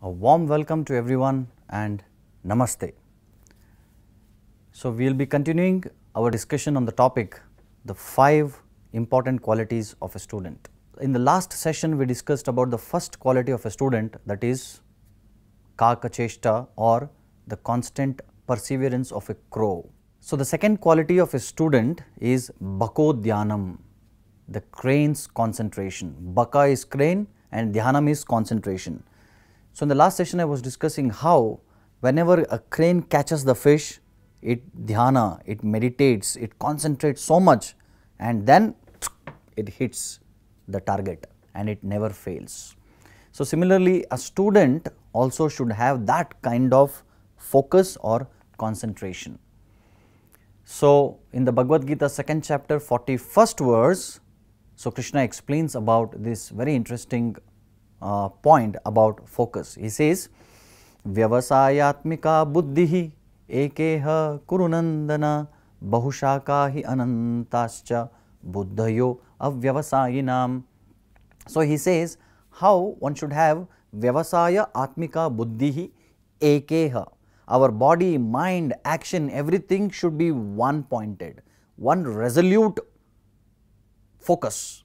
A warm welcome to everyone and Namaste. So, we will be continuing our discussion on the topic, the 5 important qualities of a student. In the last session, we discussed about the first quality of a student, that is kakacheshta, or the constant perseverance of a crow. So, the second quality of a student is bakodhyanam, the crane's concentration. Baka is crane and dhyanam is concentration. So, in the last session I was discussing how whenever a crane catches the fish, it dhyana, it meditates, it concentrates so much and then it hits the target and it never fails. So, similarly a student also should have that kind of focus or concentration. So, in the Bhagavad Gita 2nd chapter 41st verse, so Krishna explains about this very interesting point about focus. He says, Vyavasayatmika buddhihi ekeha kurunandana bahushakahi anantascha buddhayo avyavasayinam. So, he says how one should have vyavasaya atmika buddhihi ekeha. Our body, mind, action, everything should be one pointed, one resolute focus.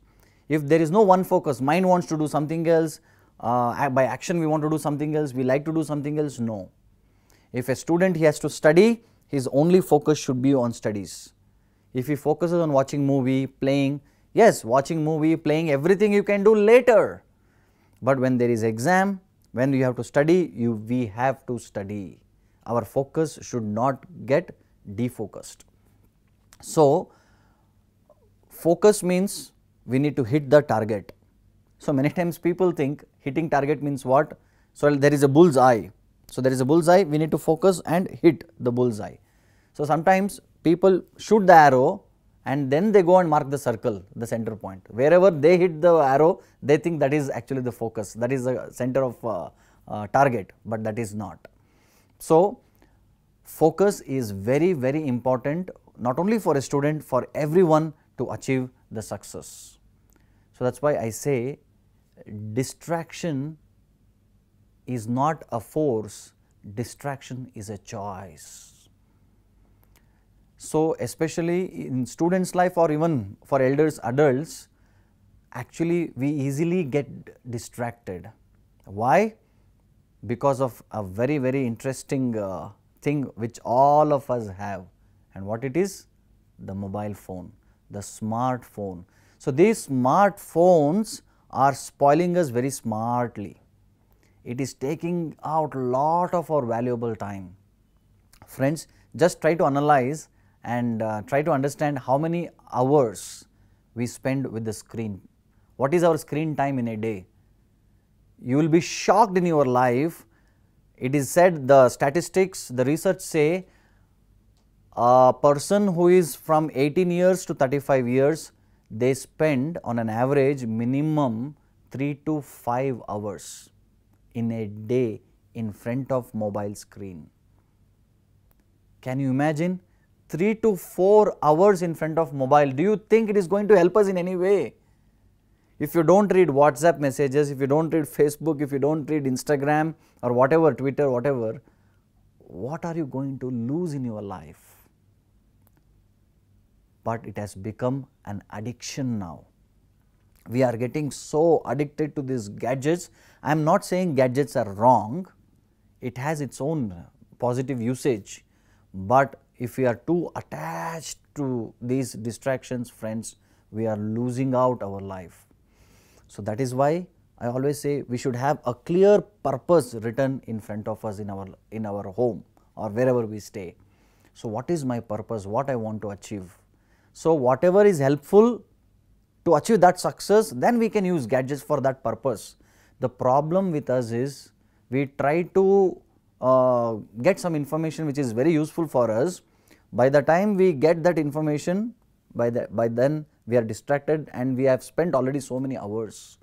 If there is no one focus, mind wants to do something else, by action we want to do something else, we like to do something else, no. If a student he has to study, his only focus should be on studies. If he focuses on watching movie, playing, yes, watching movie, playing, everything you can do later. But when there is exam, when you have to study, we have to study. Our focus should not get defocused. So, focus means we need to hit the target. So, many times people think hitting target means what? So, there is a bull's eye. So, there is a bull's eye, we need to focus and hit the bull's eye. So, sometimes people shoot the arrow and then they go and mark the circle, the center point. Wherever they hit the arrow, they think that is actually the focus, that is the center of target, but that is not. So, focus is very, very important, not only for a student, for everyone to achieve the success. So, that is why I say distraction is not a force, distraction is a choice. So, especially in students' life or even for elders, adults, actually we easily get distracted. Why? Because of a very, very interesting thing which all of us have, and what it is? The mobile phone, the smartphone. So, these smartphones are spoiling us very smartly. It is taking out a lot of our valuable time. Friends, just try to analyze and try to understand how many hours we spend with the screen. What is our screen time in a day? You will be shocked in your life. It is said, the statistics, the research say, a person who is from 18 years to 35 years, they spend on an average minimum 3 to 5 hours in a day in front of mobile screen. Can you imagine? 3 to 4 hours in front of mobile. Do you think it is going to help us in any way? If you do not read WhatsApp messages, if you do not read Facebook, if you do not read Instagram or whatever, Twitter, whatever, what are you going to lose in your life? But it has become an addiction now. We are getting so addicted to these gadgets. I am not saying gadgets are wrong, it has its own positive usage, but if we are too attached to these distractions, friends, we are losing out our life. So, that is why I always say we should have a clear purpose written in front of us in our home or wherever we stay. So, what is my purpose, what I want to achieve? So, whatever is helpful to achieve that success, then we can use gadgets for that purpose. The problem with us is we try to get some information which is very useful for us. By the time we get that information, by then we are distracted and we have spent already so many hours.